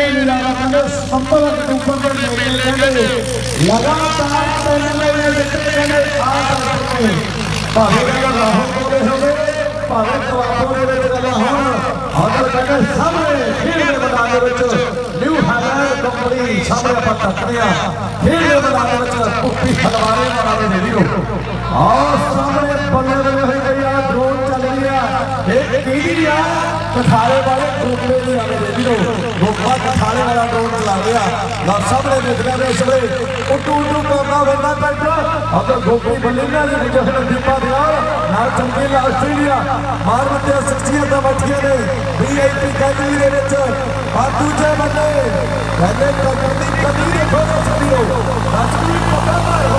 संभल अक्टूबर के मेले कहते लगातार 3 महीने जितने कहते आ सकते भावे लाहौर पूरे हो गए भावे कवाबों के गला हों और कहते सामने खेल के मैदान में न्यू हाईलैंड कंपनी सामने पर टकरिया खेल के मैदान में कुप्पी खलवारे बनाने में वीरो और सामने बल्ले बल्ले हो गया ड्रोन चल गया एक कीड़िया कठारे वाले गोपे भी आने दे वीरो गोपा कठारे वाला ड्रोन चला गया ना सामने देखने में इसलिए उटू उटू करना बनना पड़ता अगर गोपी बल्लेना जो है दीपा दियार ना चंगेला ऑस्ट्रेलिया मार मते शख्सियत बैठिए ने वीआईपी कैटेगरी ਦੇ ਵਿੱਚ ਆ ਦੂਜੇ ਬੰਦੇ ਕਹਿੰਦੇ ਕਬੱਡੀ ਕਬੀਰ ਖੋਲ ਸਕੀਓ ਰਾਜਵੀਰ ਪਤਾ ਮਾਰੋ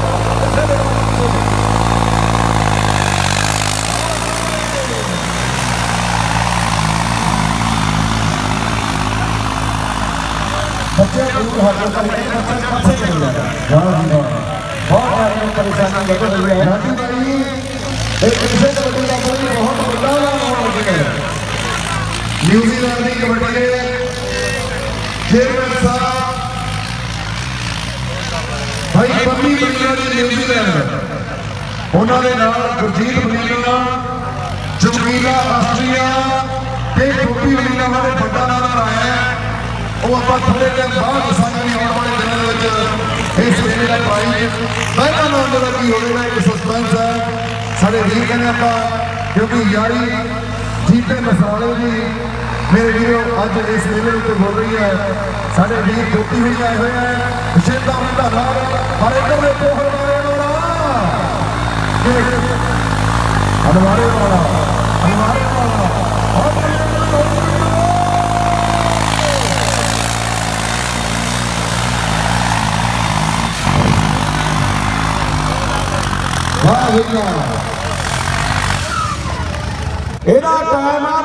बच्चे दूर हटो करके बच्चे पासे चले जाते हैं बहुत सारी परेशानी लगे हुए हैं राजू भाई एक दूसरे कबड्डी का कोई बहुत बड़ा नाम है न्यूजीलैंड की कबड्डी के चेयरमैन साहब भाई पम्मी बनीना जी न्यूजीलैंड उन्होंने नाम गुरजीत बनीना जमीला ऑस्ट्रेलिया ते गोपी बनीना वाले बड़ा नाम आया है वो आप थोड़े टाइम बाद दसांगे भी आने वाले दिनों में इस मेले का प्राइज पहला नाम जो की होगा एक सस्पेंस है साढ़े वीर कहने आप क्योंकि यारी जीते मसाले भी मेरे वीरों अज इस मेले उत्ते बोल रही है साढ़े वीर गोपी हुई आए हुए हैं विशेषता उनका नाम हर एक देखो हनवारे वाला ਇਹਦਾ ਟਾਈਮ ਆ